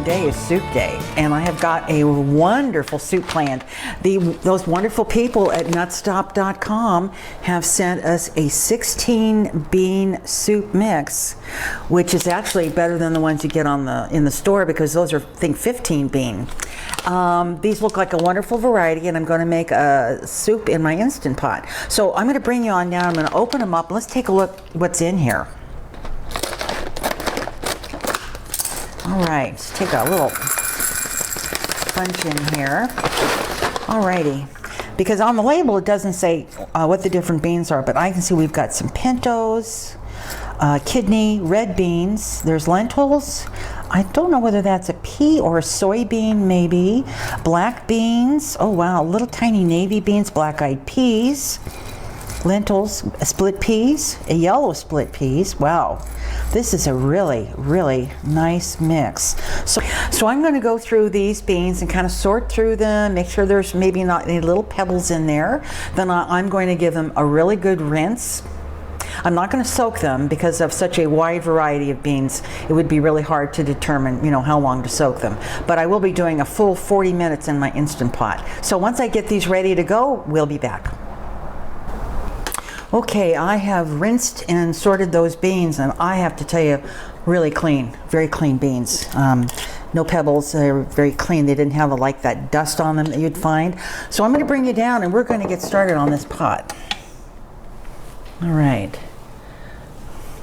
today is soup day, and I have got a wonderful soup planned. Those wonderful people at Nutstop.com have sent us a 16 bean soup mix, which is actually better than the ones you get in the store, because those are, I think, 15 bean. These look like a wonderful variety, and I'm going to make a soup in my Instant Pot. So I'm going to bring you on now. I'm going to open them up. Let's take a look what's in here. All right, let's take a little punch in here. Alrighty, because on the label it doesn't say what the different beans are, but I can see we've got some pintos, kidney, red beans, there's lentils. I don't know whether that's a pea or a soybean, maybe. Black beans, oh wow, little tiny navy beans, black-eyed peas, lentils, split peas, a yellow split peas. Wow, this is a really, really nice mix. So I'm going to go through these beans and kind of sort through them, make sure there's maybe not any little pebbles in there. Then I'm going to give them a really good rinse. I'm not going to soak them because of such a wide variety of beans. It would be really hard to determine, how long to soak them. But I will be doing a full 40 minutes in my Instant Pot. So once I get these ready to go, we'll be back. Okay, I have rinsed and sorted those beans, and I have to tell you, really clean, very clean beans. No pebbles, they're very clean. They didn't have like that dust on them that you'd find. So I'm going to bring you down and we're going to get started on this pot. All right,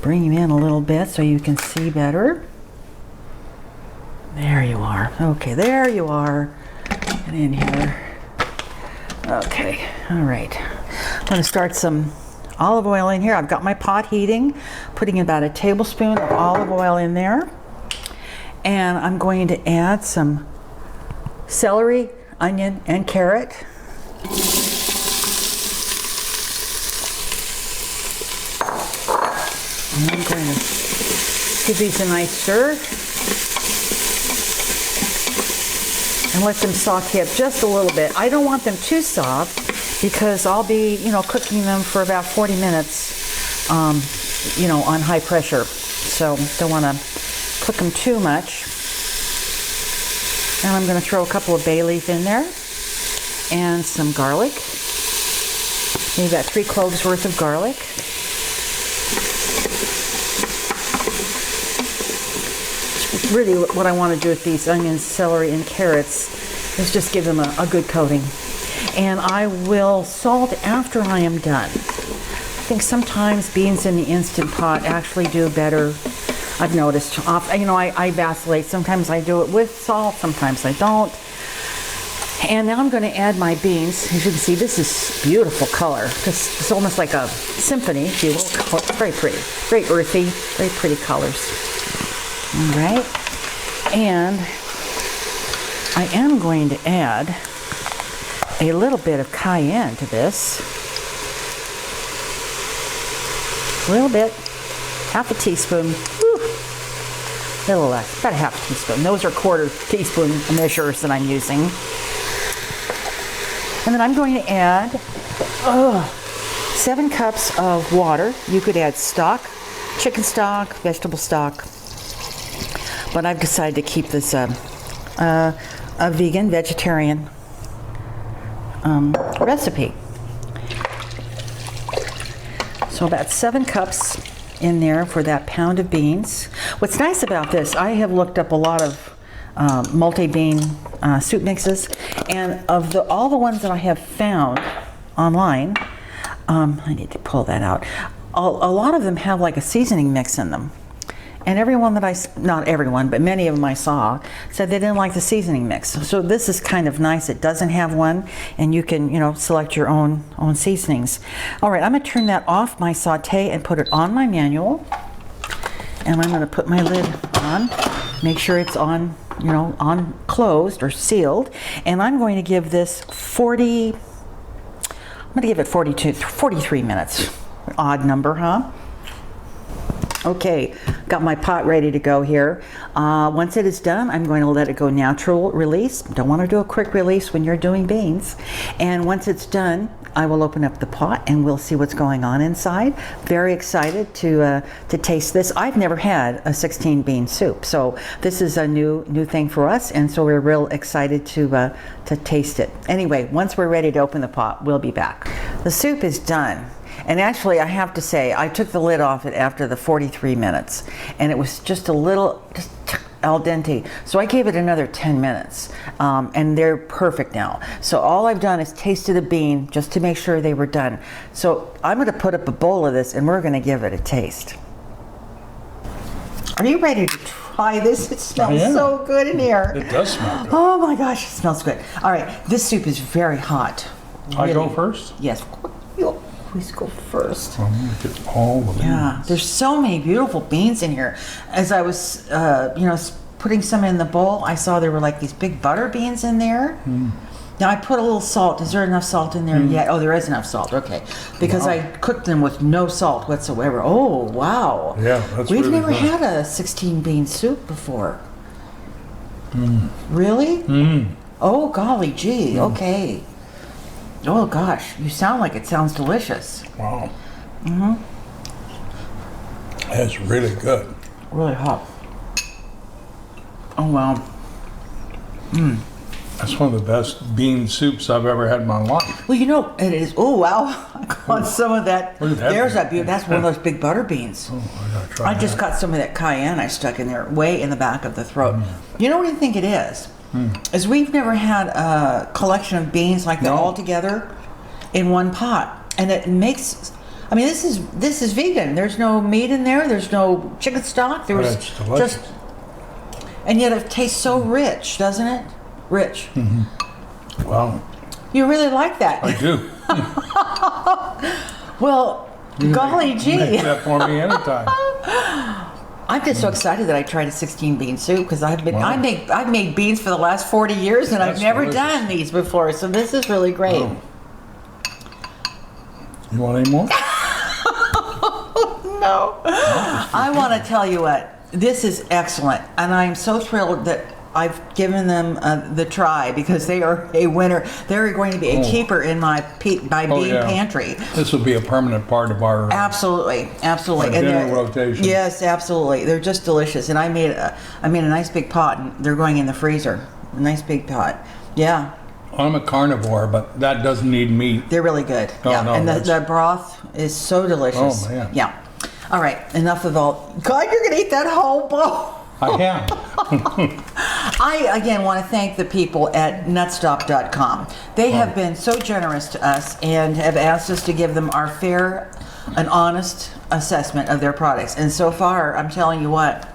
bring you in a little bit so you can see better. There you are. Okay, there you are. Get in here. Okay, all right. I'm going to start some olive oil in here. I've got my pot heating, putting about a tablespoon of olive oil in there. And I'm going to add some celery, onion, and carrot. And I'm going to give these a nice stir and let them saute up just a little bit. I don't want them too soft because I'll be, cooking them for about 40 minutes, on high pressure. So don't want to cook them too much. And I'm going to throw a couple of bay leaf in there and some garlic. Maybe about 3 cloves worth of garlic. Really what I want to do with these onions, celery, and carrots is just give them a good coating. And I will salt after I am done. I think sometimes beans in the Instant Pot actually do better. I've noticed. I vacillate. Sometimes I do it with salt, sometimes I don't. And now I'm going to add my beans. As you can see, this is beautiful color. It's almost like a symphony, if you will. It's very pretty. Very earthy, very pretty colors. All right. And I am going to add a little bit of cayenne to this. A little bit. Half a teaspoon. A little less. About a half a teaspoon. Those are quarter teaspoon measures that I'm using. And then I'm going to add 7 cups of water. You could add stock, chicken stock, vegetable stock. But I've decided to keep this a vegetarian recipe. So about 7 cups in there for that pound of beans. What's nice about this, I have looked up a lot of multi-bean soup mixes, and of all the ones that I have found online, I need to pull that out. A lot of them have like a seasoning mix in them. And everyone that not everyone, but many of them I saw, said they didn't like the seasoning mix. So this is kind of nice. It doesn't have one, and you can, select your own seasonings. All right, I'm going to turn that off my saute and put it on my manual. And I'm going to put my lid on, make sure it's on, on closed or sealed. And I'm going to give this 43 minutes. Odd number, huh? Okay, got my pot ready to go here. Once it is done, I'm going to let it go natural release. Don't want to do a quick release when you're doing beans. And once it's done, I will open up the pot and we'll see what's going on inside. Very excited to taste this. I've never had a 16 bean soup, so this is a new thing for us, and so we're real excited to taste it. Anyway, once we're ready to open the pot, we'll be back. The soup is done. And actually, I have to say, I took the lid off it after the 43 minutes, and it was just a little, just al dente. So I gave it another 10 minutes, and they're perfect now. So all I've done is tasted a bean just to make sure they were done. So I'm going to put up a bowl of this, and we're going to give it a taste. Are you ready to try this? It smells so good in here. It does smell good. Oh my gosh, it smells good. All right, this soup is very hot. I go first? Yes. You'll please go first. I'm going to get all the beans. Yeah, there's so many beautiful beans in here. As I was, putting some in the bowl, I saw there were like these big butter beans in there. Now I put a little salt. Is there enough salt in there yet? Oh, there is enough salt. Okay, because I cooked them with no salt whatsoever. Oh, wow. Yeah, that's We've really never good. had a 16 bean soup before. Really? Oh, golly gee. Okay. Oh gosh, you sound like it sounds delicious. Wow. That's really good. Really hot. Oh wow. That's one of the best bean soups I've ever had in my life. Well, you know, it is. Oh wow. I got some of that. Look at that There's bean. that beauty. That's one of those big butter beans. Oh, I gotta try I just that. got some of that cayenne I stuck in there, way in the back of the throat. You know what I think it is? Is we've never had a collection of beans like that all together in one pot, and it makes. I mean, this is vegan. There's no meat in there. There's no chicken stock. There's It's delicious. just, and yet it tastes so rich, doesn't it? Rich. Wow. You really like that. I do. Well, golly gee. Make that for me anytime. I'm just so excited that I tried a 16 bean soup because I've made beans for the last 40 years and I've That's never delicious. done these before. So this is really great. Oh. You want any more? No. I want to tell you what, this is excellent, and I'm so thrilled that I've given them the try because they are a winner. They're going to be a keeper in my bean pantry. This will be a permanent part of our Absolutely, absolutely. Our dinner they're- rotation. Yes, absolutely. They're just delicious, and I made a nice big pot, and they're going in the freezer. A nice big pot. Yeah, I'm a carnivore, but that doesn't need meat. they're really good. Oh, yeah, no, and the that's- broth is so delicious. Oh, man. Yeah. All right, enough of all. God, you're gonna eat that whole bowl. I am. I again want to thank the people at Nutstop.com. They have been so generous to us and have asked us to give them our fair and honest assessment of their products. And so far, I'm telling you what,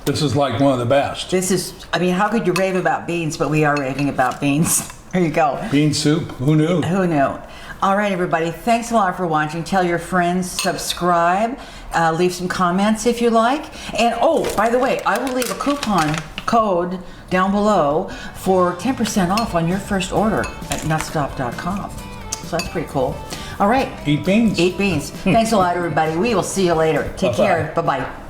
This is like one of the best. this is, I mean, how could you rave about beans? But we are raving about beans. There you go. Bean soup, who knew? Who knew? All right, everybody. Thanks a lot for watching. Tell your friends, subscribe, leave some comments if you like. And oh, by the way, I will leave a coupon code down below for 10% off on your first order at nutstop.com. So that's pretty cool. All right. Eat beans. Eat beans. Thanks a lot, everybody. We will see you later. Take Bye-bye. care. Bye-bye.